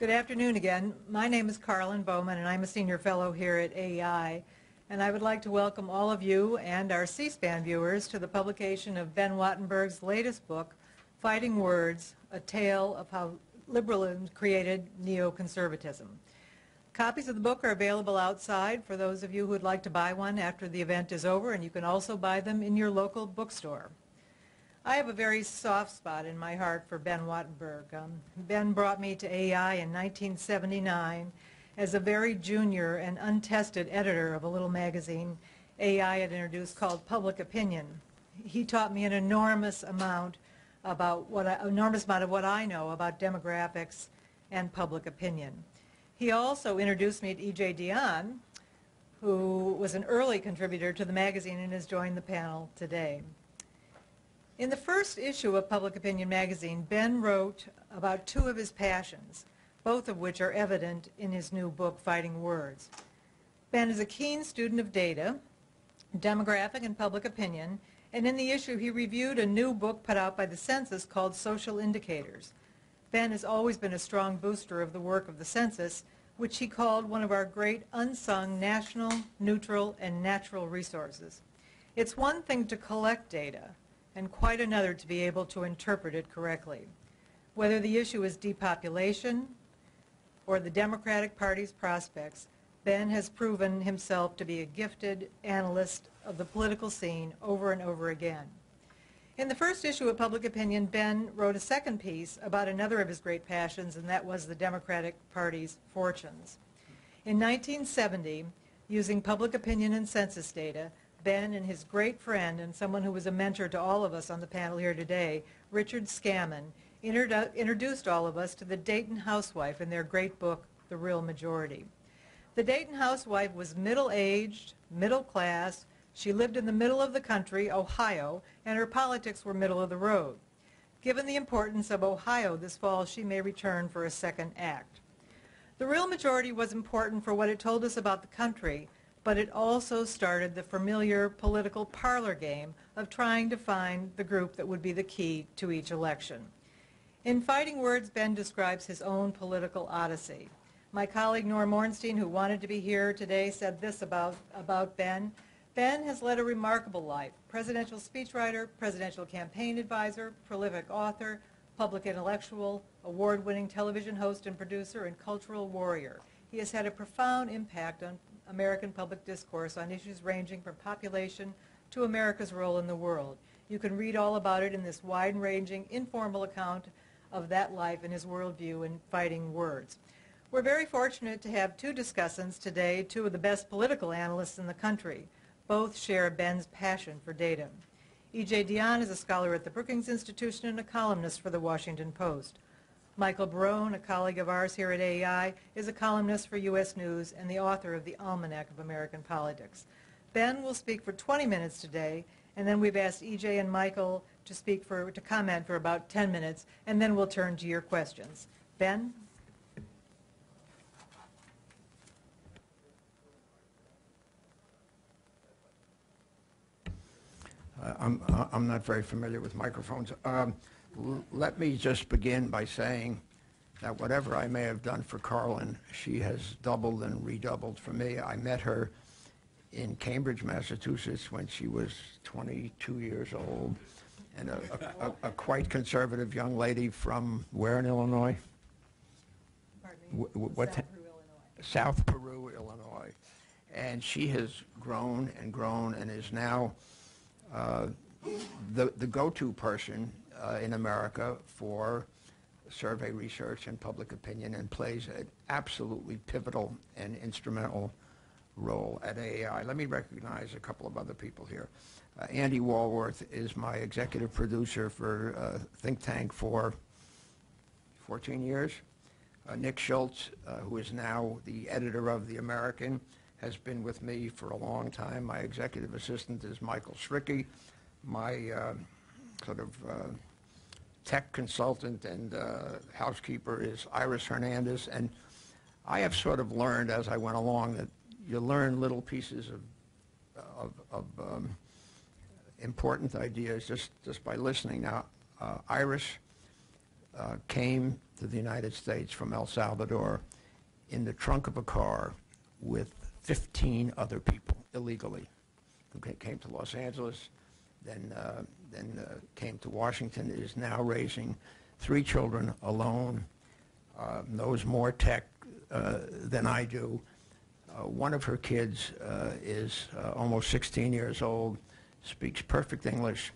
Good afternoon again. My name is Carlin Bowman, and I'm a senior fellow here at AEI. And I would like to welcome all of you and our C-SPAN viewers to the publication of Ben Wattenberg's latest book, Fighting Words, A Tale of How Liberalism Created Neo-Conservatism. Copies of the book are available outside for those of you who would like to buy one after the event is over, and you can also buy them in your local bookstore. I have a very soft spot in my heart for Ben Wattenberg. Ben brought me to AEI in 1979 as a very junior and untested editor of a little magazine AEI had introduced called Public Opinion. He taught me an enormous amount of what I know about demographics and public opinion. He also introduced me to E.J. Dionne, who was an early contributor to the magazine and has joined the panel today. In the first issue of Public Opinion magazine, Ben wrote about two of his passions, both of which are evident in his new book, Fighting Words. Ben is a keen student of data, demographic and public opinion, and in the issue he reviewed a new book put out by the census called Social Indicators. Ben has always been a strong booster of the work of the census, which he called one of our great unsung national, neutral, and natural resources. It's one thing to collect data, and quite another to be able to interpret it correctly. Whether the issue is depopulation or the Democratic Party's prospects, Ben has proven himself to be a gifted analyst of the political scene over and over again. In the first issue of Public Opinion, Ben wrote a second piece about another of his great passions, and that was the Democratic Party's fortunes. In 1970, using public opinion and census data, Ben and his great friend and someone who was a mentor to all of us on the panel here today, Richard Scammon, introduced all of us to the Dayton housewife in their great book, The Real Majority. The Dayton housewife was middle-aged, middle-class. She lived in the middle of the country, Ohio, and her politics were middle of the road. Given the importance of Ohio this fall, she may return for a second act. The Real Majority was important for what it told us about the country, but it also started the familiar political parlor game of trying to find the group that would be the key to each election. In Fighting Words, Ben describes his own political odyssey. My colleague Norm Ornstein, who wanted to be here today, said this about Ben. Ben has led a remarkable life: presidential speechwriter, presidential campaign advisor, prolific author, public intellectual, award-winning television host and producer, and cultural warrior. He has had a profound impact on American public discourse on issues ranging from population to America's role in the world. You can read all about it in this wide-ranging, informal account of that life and his worldview in Fighting Words. We're very fortunate to have two discussants today, two of the best political analysts in the country. Both share Ben's passion for data. E.J. Dionne is a scholar at the Brookings Institution and a columnist for the Washington Post. Michael Barone, a colleague of ours here at AEI, is a columnist for U.S. News and the author of the Almanac of American Politics. Ben will speak for 20 minutes today, and then we've asked E.J. and Michael to comment for about 10 minutes, and then we'll turn to your questions. Ben? I'm not very familiar with microphones. Let me just begin by saying that whatever I may have done for Carlin, she has doubled and redoubled for me. I met her in Cambridge, Massachusetts when she was 22 years old, and a quite conservative young lady from where in Illinois? Pardon me? What South Peru, Illinois. South Peru, Illinois. And she has grown and grown and is now the go-to person in America for survey research and public opinion, and plays an absolutely pivotal and instrumental role at AEI. Let me recognize a couple of other people here. Andy Walworth is my executive producer for Think Tank for 14 years. Nick Schultz, who is now the editor of The American, has been with me for a long time. My executive assistant is Michael Schricky. My tech consultant and housekeeper is Iris Hernandez. And I have sort of learned as I went along that you learn little pieces of important ideas just by listening. Now, Iris came to the United States from El Salvador in the trunk of a car with 15 other people illegally, who came to Los Angeles, then came to Washington, is now raising 3 children alone, knows more tech than I do. One of her kids is almost 16 years old, speaks perfect English,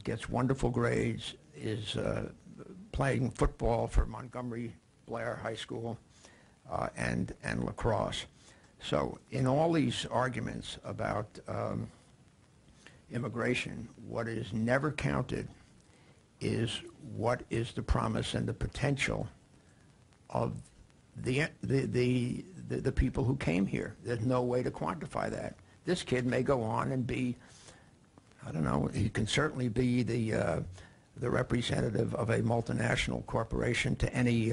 gets wonderful grades, is playing football for Montgomery Blair High School and lacrosse. So in all these arguments about immigration, what is never counted is what is the promise and the potential of the people who came here. There's no way to quantify that. This kid may go on and be, I don't know, he can certainly be the representative of a multinational corporation to any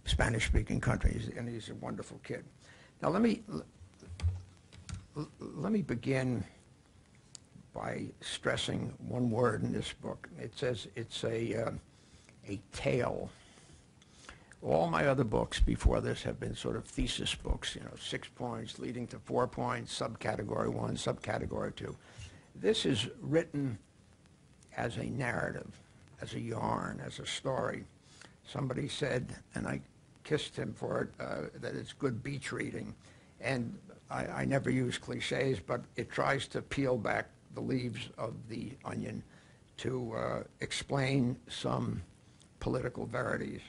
Spanish-speaking countries, and he's a wonderful kid. Now let me begin by stressing one word in this book. It says it's a tale. All my other books before this have been sort of thesis books, 6 points leading to 4 points, subcategory 1, subcategory 2. This is written as a narrative, as a yarn, as a story. Somebody said, and I kissed him for it, that it's good beach reading. And I never use cliches, but it tries to peel back the leaves of the onion to explain some political verities.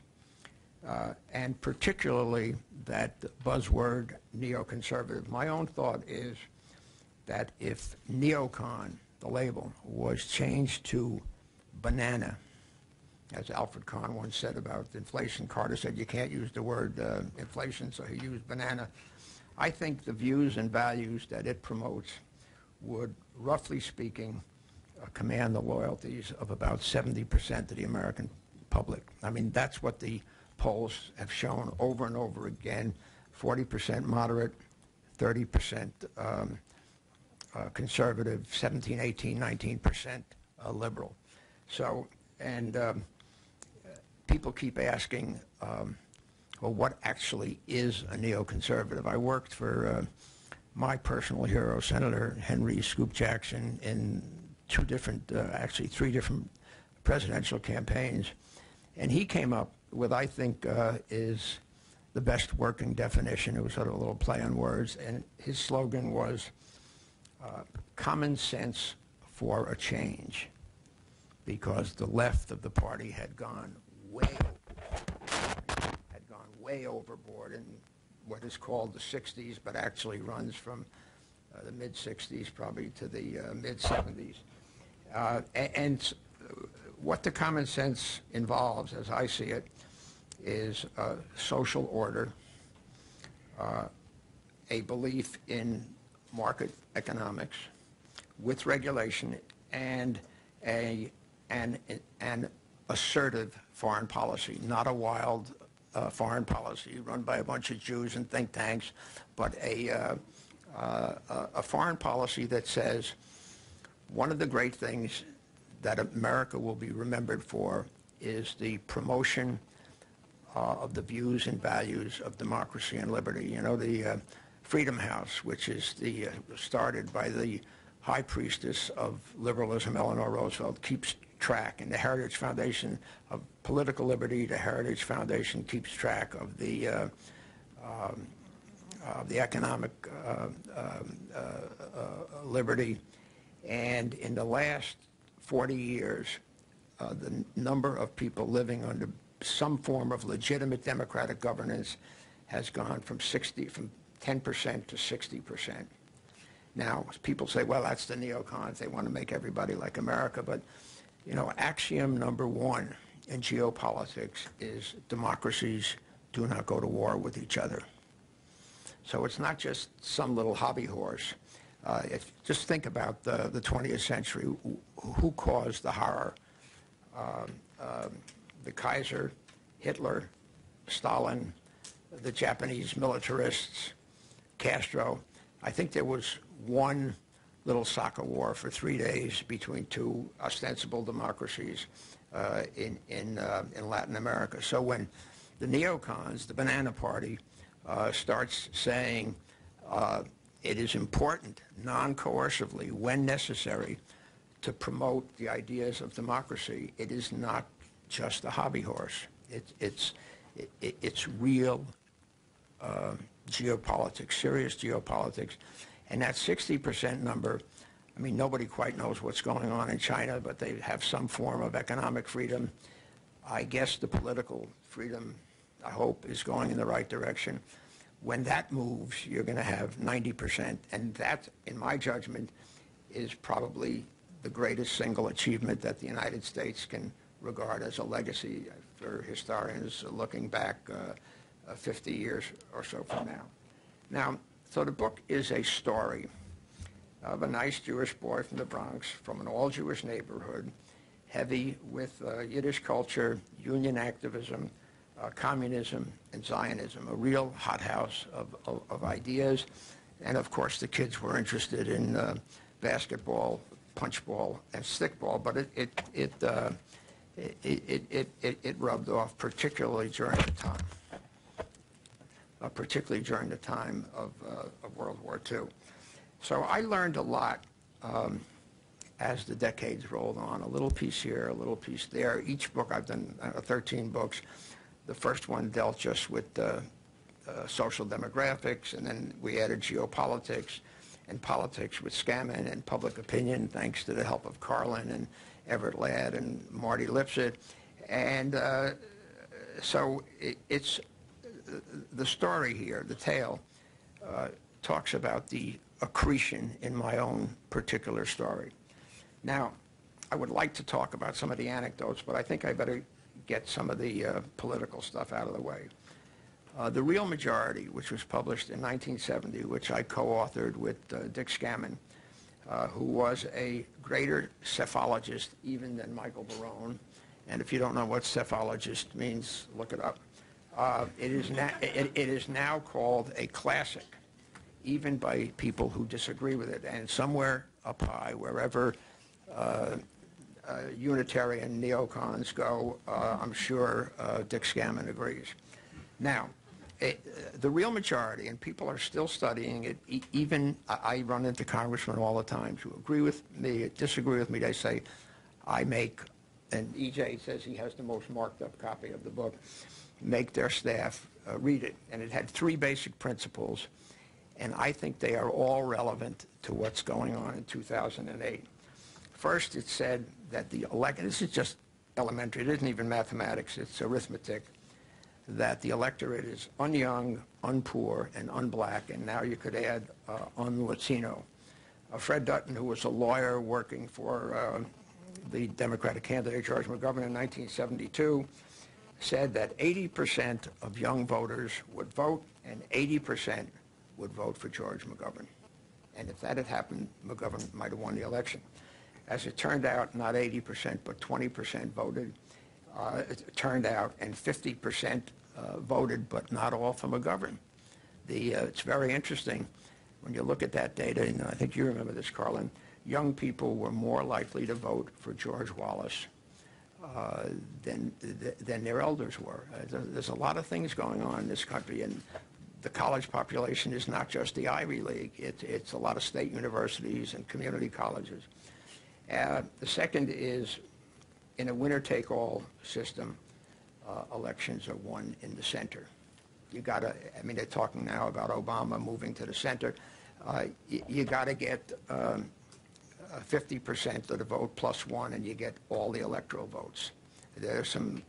And particularly that buzzword neoconservative. My own thought is that if neocon, the label, was changed to banana, as Alfred Kahn once said about inflation, Carter said you can't use the word inflation, so he used banana. I think the views and values that it promotes would, roughly speaking, command the loyalties of about 70% of the American public. I mean, that's what the polls have shown over and over again. 40% moderate, 30% conservative, 17, 18, 19% liberal. So, and people keep asking, well, what actually is a neoconservative? I worked for my personal hero, Senator Henry Scoop Jackson, in 2 different, actually 3 different presidential campaigns. And he came up with, I think, is the best working definition. It was sort of a little play on words. And his slogan was common sense for a change, because the left of the party had gone way overboard in what is called the 60s, but actually runs from the mid-60s probably to the mid-70s. And what the common sense involves, as I see it, is social order, a belief in market economics with regulation, and an assertive foreign policy, not a wild foreign policy run by a bunch of Jews and think tanks, but a foreign policy that says one of the great things that America will be remembered for is the promotion of the views and values of democracy and liberty. You know, the Freedom House, which is started by the high priestess of liberalism, Eleanor Roosevelt, keeps track, and the Heritage Foundation of Political Liberty, the Heritage Foundation keeps track of the economic liberty. And in the last 40 years, the number of people living under some form of legitimate democratic governance has gone from 10% to 60%. Now, people say, well, that's the neocons. They want to make everybody like America. But, you know, axiom number 1 in geopolitics is democracies do not go to war with each other. So it's not just some little hobby horse. Just think about the 20th century. Who caused the horror? The Kaiser, Hitler, Stalin, the Japanese militarists, Castro. I think there was one little soccer war for 3 days between two ostensible democracies in Latin America. So when the neocons, the Banana Party, starts saying it is important, non-coercively, when necessary, to promote the ideas of democracy, it is not just a hobby horse. It's real geopolitics, serious geopolitics. And that 60% number, I mean, nobody quite knows what's going on in China, but they have some form of economic freedom. I guess the political freedom, I hope, is going in the right direction. When that moves, you're going to have 90%. And that, in my judgment, is probably the greatest single achievement that the United States can regard as a legacy for historians looking back 50 years or so from now. Now, so the book is a story of a nice Jewish boy from the Bronx, from an all-Jewish neighborhood, heavy with Yiddish culture, union activism, communism, and Zionism, a real hothouse of ideas. And of course, the kids were interested in basketball, punchball, and stickball, but it rubbed off, particularly during the time of World War II. So I learned a lot as the decades rolled on, a little piece here, a little piece there. Each book, I've done 13 books. The first one dealt just with social demographics, and then we added geopolitics and politics with Scammon and public opinion, thanks to the help of Carlin and Everett Ladd and Marty Lipset. And so it's the story here, the tale, talks about the accretion in my own particular story. Now, I would like to talk about some of the anecdotes, but I think I better get some of the political stuff out of the way. The Real Majority, which was published in 1970, which I co-authored with Dick Scammon, who was a greater cephalogist even than Michael Barone. And if you don't know what cephalogist means, look it up. It is now called a classic, even by people who disagree with it. And somewhere up high, wherever Unitarian neocons go, I'm sure Dick Scammon agrees. Now, the Real Majority, and people are still studying it, even I run into congressmen all the time who agree with me, disagree with me. They say, I make, and EJ says he has the most marked up copy of the book, make their staff read it. And it had 3 basic principles, and I think they are all relevant to what's going on in 2008. First, it said that this is just elementary, it isn't even mathematics, it's arithmetic, that the electorate is unyoung, unpoor, and unblack, and now you could add un-Latino. Fred Dutton, who was a lawyer working for the Democratic candidate George McGovern in 1972, said that 80% of young voters would vote and 80% would vote for George McGovern. And if that had happened, McGovern might have won the election. As it turned out, not 80%, but 20% voted. It turned out, and 50% voted, but not all for McGovern. It's very interesting when you look at that data, and I think you remember this, Carlin, young people were more likely to vote for George Wallace than their elders were. There's a lot of things going on in this country, and the college population is not just the Ivy League. It's a lot of state universities and community colleges. The second is, in a winner-take-all system, elections are won in the center. You gotta, I mean, they're talking now about Obama moving to the center. You gotta get 50% of the vote plus 1, and you get all the electoral votes. There's some,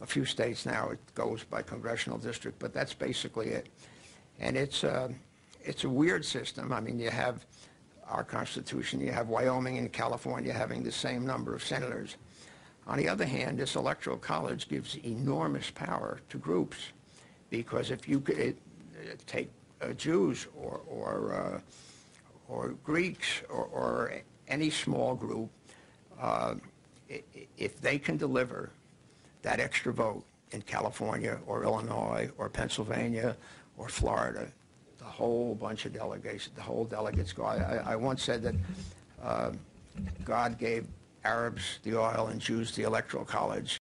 a few states now, it goes by congressional district, but that's basically it. And it's a weird system. I mean, you have our Constitution, you have Wyoming and California having the same number of senators. On the other hand, this electoral college gives enormous power to groups, because if you could take Jews or Greeks or any small group, if they can deliver that extra vote in California or Illinois or Pennsylvania or Florida, the whole bunch of delegates, the whole delegates go. I once said that God gave Arabs the oil and Jews the electoral college.